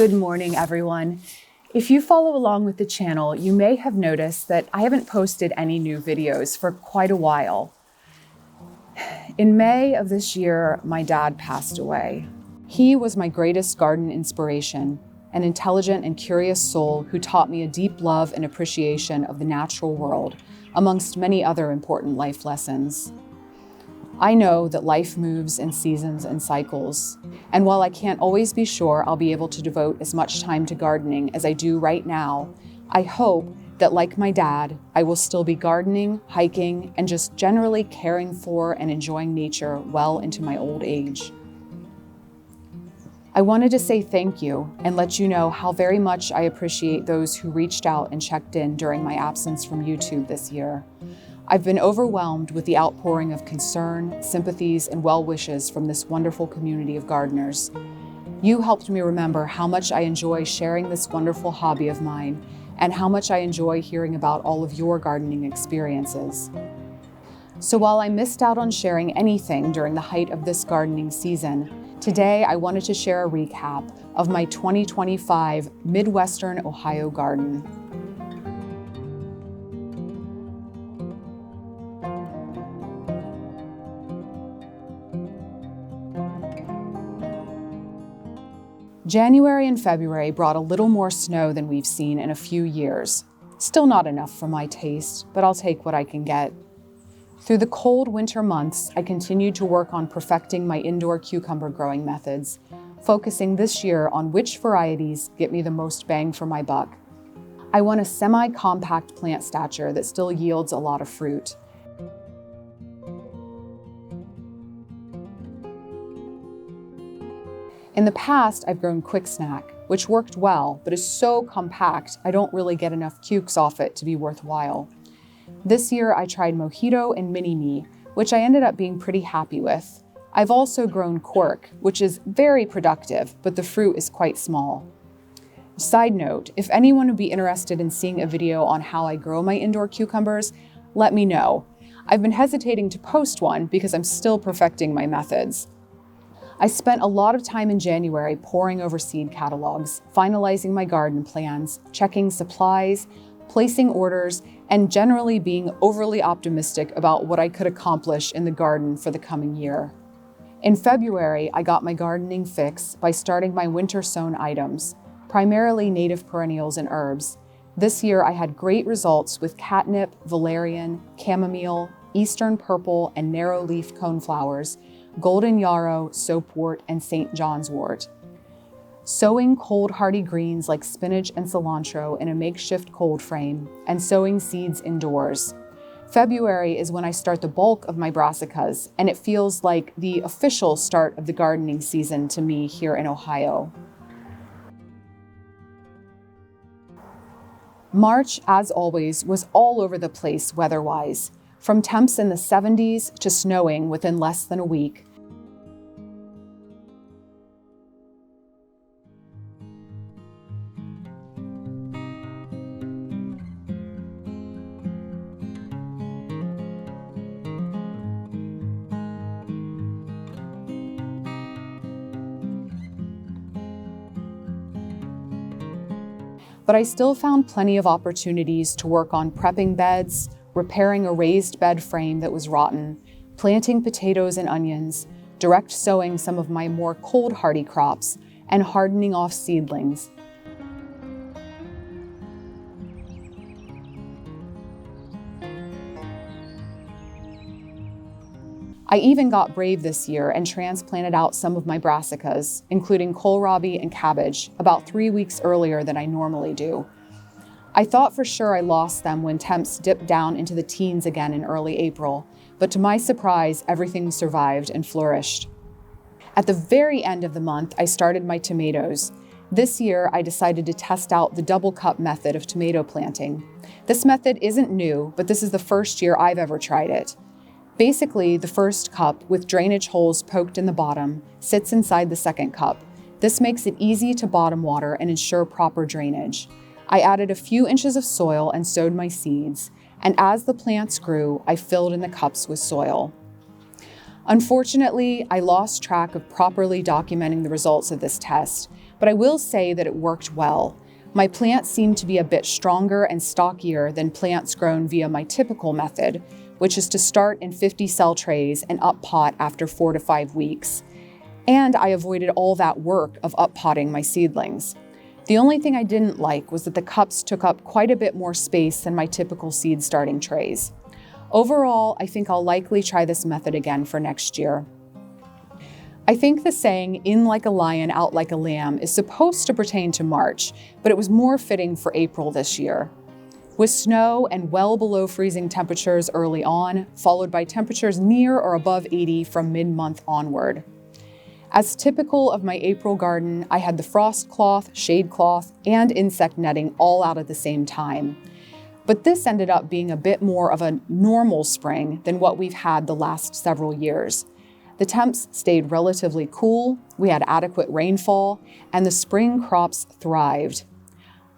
Good morning, everyone. If you follow along with the channel, you may have noticed that I haven't posted any new videos for quite a while. In May of this year, my dad passed away. He was my greatest garden inspiration, an intelligent and curious soul who taught me a deep love and appreciation of the natural world, amongst many other important life lessons. I know that life moves in seasons and cycles, and while I can't always be sure I'll be able to devote as much time to gardening as I do right now, I hope that, like my dad, I will still be gardening, hiking, and just generally caring for and enjoying nature well into my old age. I wanted to say thank you and let you know how very much I appreciate those who reached out and checked in during my absence from YouTube this year. I've been overwhelmed with the outpouring of concern, sympathies, and well wishes from this wonderful community of gardeners. You helped me remember how much I enjoy sharing this wonderful hobby of mine and how much I enjoy hearing about all of your gardening experiences. So while I missed out on sharing anything during the height of this gardening season, today I wanted to share a recap of my 2025 Midwestern Ohio garden. January and February brought a little more snow than we've seen in a few years. Still not enough for my taste, but I'll take what I can get. Through the cold winter months, I continued to work on perfecting my indoor cucumber growing methods, focusing this year on which varieties get me the most bang for my buck. I want a semi-compact plant stature that still yields a lot of fruit. In the past, I've grown Quick Snack, which worked well, but is so compact I don't really get enough cukes off it to be worthwhile. This year, I tried Mojito and Mini Me, which I ended up being pretty happy with. I've also grown Quirk, which is very productive, but the fruit is quite small. Side note, if anyone would be interested in seeing a video on how I grow my indoor cucumbers, let me know. I've been hesitating to post one because I'm still perfecting my methods. I spent a lot of time in January poring over seed catalogs, finalizing my garden plans, checking supplies, placing orders, and generally being overly optimistic about what I could accomplish in the garden for the coming year. In February, I got my gardening fix by starting my winter-sown items, primarily native perennials and herbs. This year, I had great results with catnip, valerian, chamomile, eastern purple, and narrow-leaf coneflowers, golden yarrow, soapwort, and St. John's wort. Sowing cold hardy greens like spinach and cilantro in a makeshift cold frame, and sowing seeds indoors. February is when I start the bulk of my brassicas, and it feels like the official start of the gardening season to me here in Ohio. March, as always, was all over the place weather-wise. From temps in the 70s to snowing within less than a week. But I still found plenty of opportunities to work on prepping beds, repairing a raised bed frame that was rotten, planting potatoes and onions, direct sowing some of my more cold hardy crops, and hardening off seedlings. I even got brave this year and transplanted out some of my brassicas, including kohlrabi and cabbage, about 3 weeks earlier than I normally do. I thought for sure I lost them when temps dipped down into the teens again in early April, but to my surprise, everything survived and flourished. At the very end of the month, I started my tomatoes. This year, I decided to test out the double cup method of tomato planting. This method isn't new, but this is the first year I've ever tried it. Basically, the first cup, with drainage holes poked in the bottom, sits inside the second cup. This makes it easy to bottom water and ensure proper drainage. I added a few inches of soil and sowed my seeds, and as the plants grew, I filled in the cups with soil. Unfortunately, I lost track of properly documenting the results of this test, but I will say that it worked well. My plants seemed to be a bit stronger and stockier than plants grown via my typical method, which is to start in 50 cell trays and up pot after 4 to 5 weeks. And I avoided all that work of up potting my seedlings. The only thing I didn't like was that the cups took up quite a bit more space than my typical seed starting trays. Overall, I think I'll likely try this method again for next year. I think the saying, in like a lion, out like a lamb, is supposed to pertain to March, but it was more fitting for April this year. With snow and well below freezing temperatures early on, followed by temperatures near or above 80 from mid-month onward. As typical of my April garden, I had the frost cloth, shade cloth, and insect netting all out at the same time. But this ended up being a bit more of a normal spring than what we've had the last several years. The temps stayed relatively cool, we had adequate rainfall, and the spring crops thrived.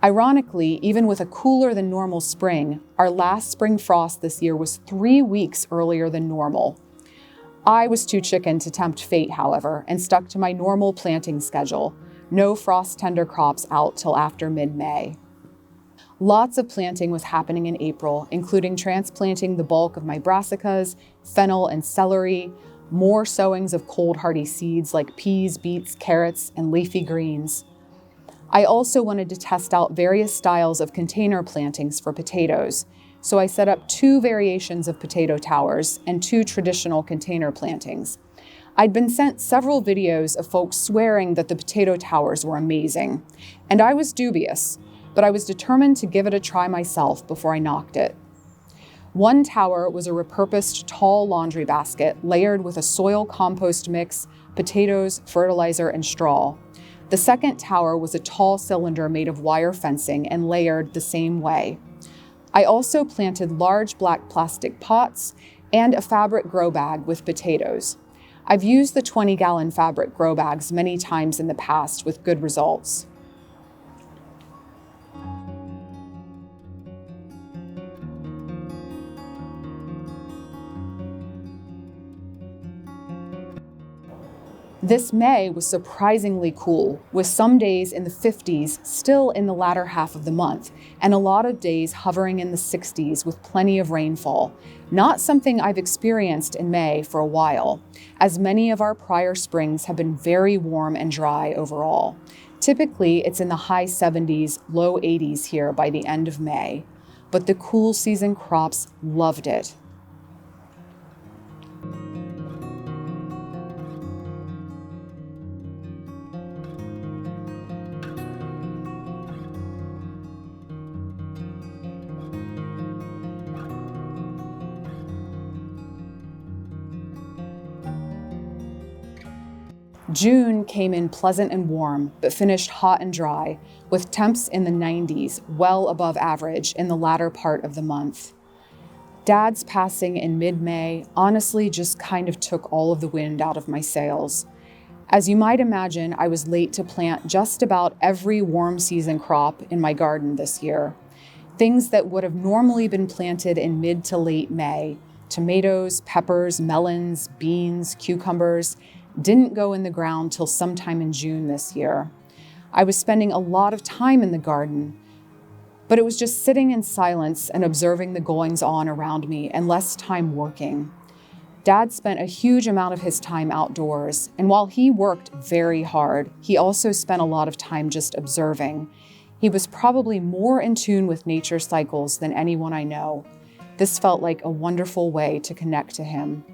Ironically, even with a cooler than normal spring, our last spring frost this year was 3 weeks earlier than normal. I was too chicken to tempt fate, however, and stuck to my normal planting schedule. No frost tender crops out till after mid-May. Lots of planting was happening in April, including transplanting the bulk of my brassicas, fennel, and celery, more sowings of cold hardy seeds like peas, beets, carrots, and leafy greens. I also wanted to test out various styles of container plantings for potatoes, so I set up 2 variations of potato towers and 2 traditional container plantings. I'd been sent several videos of folks swearing that the potato towers were amazing, and I was dubious, but I was determined to give it a try myself before I knocked it. One tower was a repurposed tall laundry basket layered with a soil compost mix, potatoes, fertilizer, and straw. The second tower was a tall cylinder made of wire fencing and layered the same way. I also planted large black plastic pots and a fabric grow bag with potatoes. I've used the 20-gallon fabric grow bags many times in the past with good results. This May was surprisingly cool, with some days in the 50s still in the latter half of the month, and a lot of days hovering in the 60s with plenty of rainfall. Not something I've experienced in May for a while, as many of our prior springs have been very warm and dry overall. Typically, it's in the high 70s, low 80s here by the end of May, but the cool season crops loved it. June came in pleasant and warm, but finished hot and dry, with temps in the 90s, well above average in the latter part of the month. Dad's passing in mid-May honestly just kind of took all of the wind out of my sails. As you might imagine, I was late to plant just about every warm season crop in my garden this year. Things that would have normally been planted in mid to late May, tomatoes, peppers, melons, beans, cucumbers, didn't go in the ground till sometime in June this year. I was spending a lot of time in the garden, but it was just sitting in silence and observing the goings-on around me and less time working. Dad spent a huge amount of his time outdoors, and while he worked very hard, he also spent a lot of time just observing. He was probably more in tune with nature cycles than anyone I know. This felt like a wonderful way to connect to him.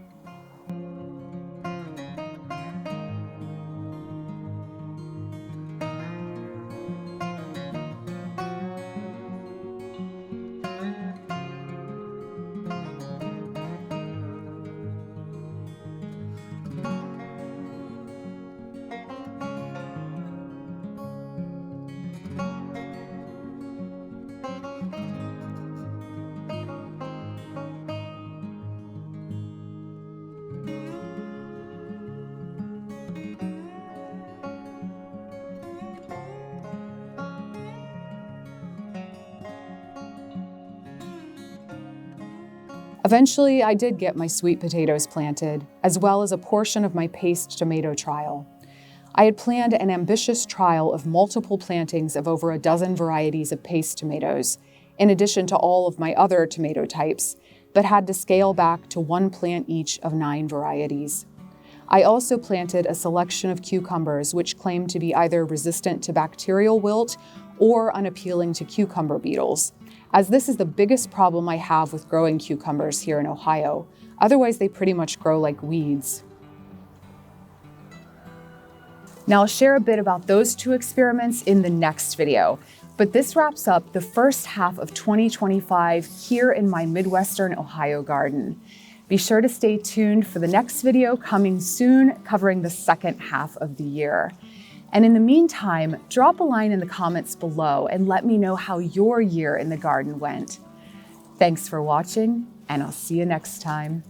Eventually, I did get my sweet potatoes planted, as well as a portion of my paste tomato trial. I had planned an ambitious trial of multiple plantings of over a dozen varieties of paste tomatoes, in addition to all of my other tomato types, but had to scale back to one plant each of 9 varieties. I also planted a selection of cucumbers which claimed to be either resistant to bacterial wilt or unappealing to cucumber beetles, as this is the biggest problem I have with growing cucumbers here in Ohio. Otherwise, they pretty much grow like weeds. Now, I'll share a bit about those 2 experiments in the next video, but this wraps up the first half of 2025 here in my Midwestern Ohio garden. Be sure to stay tuned for the next video coming soon, covering the second half of the year. And in the meantime, drop a line in the comments below and let me know how your year in the garden went. Thanks for watching, and I'll see you next time.